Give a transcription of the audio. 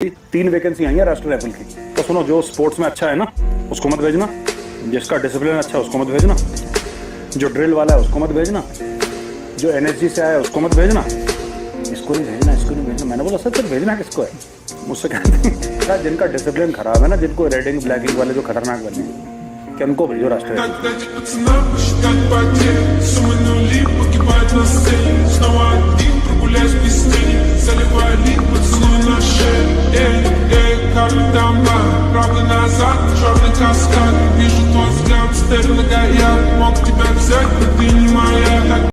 3 vacancy आई है राष्ट्रीय rifle की। तो सुनो, जो स्पोर्ट्स में अच्छा है ना उसको मत भेजना, जिसका डिसिप्लिन अच्छा है उसको मत भेजना, जो ड्रिल वाला है उसको मत भेजना, जो एनएसजी से आया है उसको मत भेजना, इसको नहीं भेजना, इसको नहीं भेजना। मैंने बोला सर फिर भेजना किसको है? मुझसे कहते हैं जिनका डिसिप्लिन खराब है ना, जिनको रेडिंग ब्लैकिंग वाले जो खतरनाक बने हैं, कि उनको भेजो राष्ट्रीय राइफल।